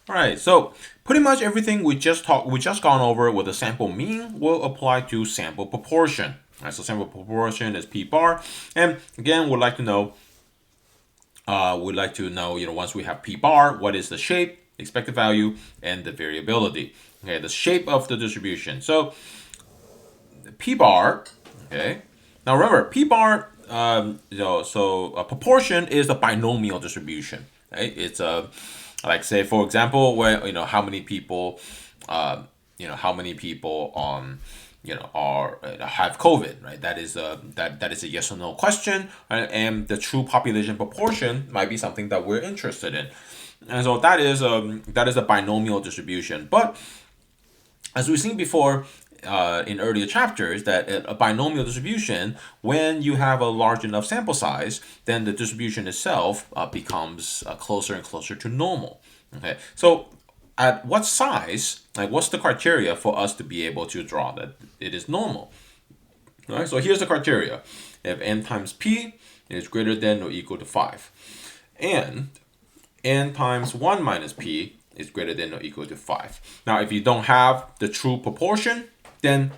All right, so pretty much everything we just gone over with the sample mean will apply to sample proportion. All right, so sample proportion is p bar, and again, we'd like to know, once we have p bar, what is the shape, expected value, and the variability. Okay, the shape of the distribution. So the p bar. Okay, now remember p bar. So a proportion is a binomial distribution. Right? It's a like say for example where how many people, how many people are have COVID, right? That is a yes or no question, right? And the true population proportion might be something that we're interested in, and so that is a binomial distribution. But as we've seen before in earlier chapters, that a binomial distribution, when you have a large enough sample size, then the distribution itself becomes closer and closer to normal. Okay, so at what size, like what's the criteria for us to be able to draw that it is normal? All right, so here's the criteria. If n times p is greater than or equal to 5, and n times 1 minus p is greater than or equal to 5. Now, if you don't have the true proportion, then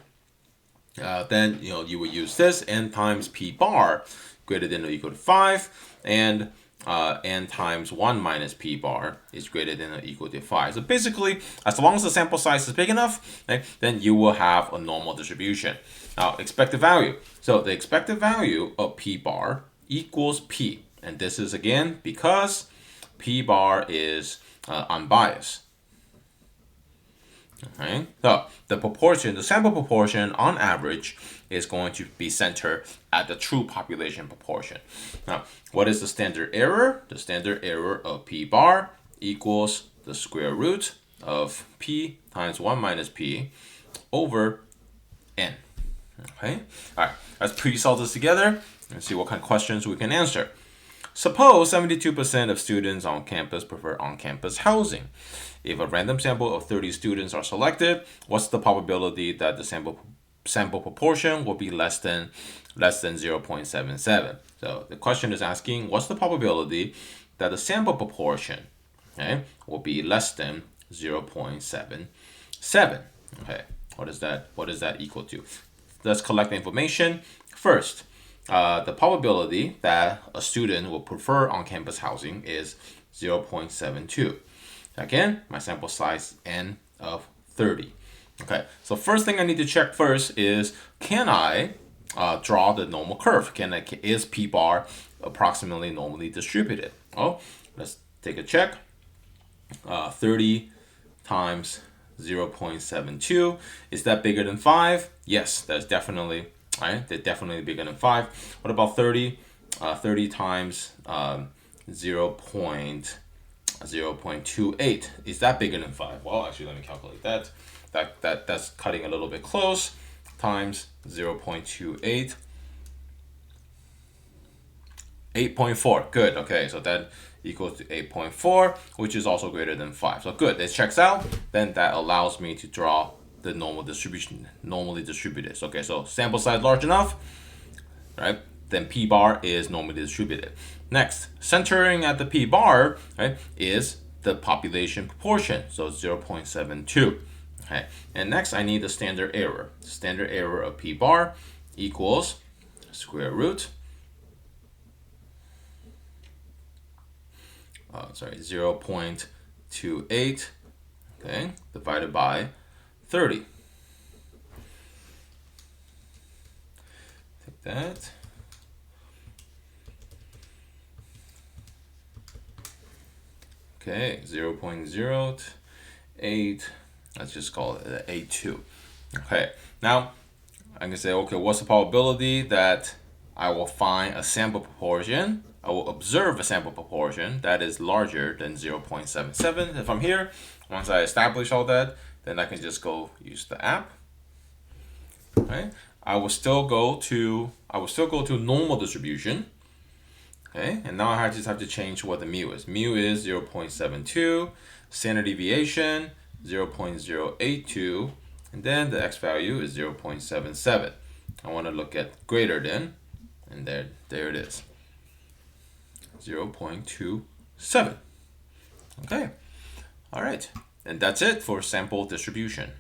you would use this n times p bar greater than or equal to 5, and n times 1 minus p bar is greater than or equal to 5. So basically, as long as the sample size is big enough, okay, then you will have a normal distribution. Now, expected value. So the expected value of p bar equals p. And this is again because p bar is unbiased. Okay, so the sample proportion on average is going to be centered at the true population proportion. Now, what is the standard error? The standard error of p bar equals the square root of p times 1 minus p over n. Okay, all right, let's pre-solve this together and see what kind of questions we can answer. Suppose 72% of students on campus prefer on-campus housing. If a random sample of 30 students are selected, what's the probability that the sample proportion will be less than 0.77? So the question is asking what's the probability that the sample proportion, okay, will be less than 0.77. Okay, what is that equal to? Let's collect the information. First, the probability that a student will prefer on-campus housing is 0.72. Again, my sample size n of 30. Okay, so first thing I need to check first is, can I draw the normal curve? Is p bar approximately normally distributed? Oh, let's take a check. 30 times 0.72. Is that bigger than 5? Yes, that's definitely, right? They're definitely bigger than 5. What about 30? 30 times 0.28. Is that bigger than 5? Well, actually, let me calculate that. That's cutting a little bit close. Times 0.28. 8.4. Good. Okay, so that equals to 8.4, which is also greater than 5. So good, this checks out. Then that allows me to draw the normal distribution, normally distributed. Okay, so sample size large enough, right? Then p bar is normally distributed. Next, centering at the p bar, right, is the population proportion. So 0.72. Okay, and next I need the standard error. Standard error of p bar equals square root 0.28, okay, divided by 30. Take that. Okay, 0.08. Let's just call it 82. Okay, now I can say, okay, what's the probability that I will find a sample proportion? I will observe a sample proportion that is larger than 0.77. If I'm here, once I establish all that, then I can just go use the app. Okay, I will still go to normal distribution. Okay, and now I just have to change what the mu is. Mu is 0.72, standard deviation 0.082, and then the x value is 0.77. I want to look at greater than, and there it is. 0.27. Okay. All All right. And that's it for sample distribution.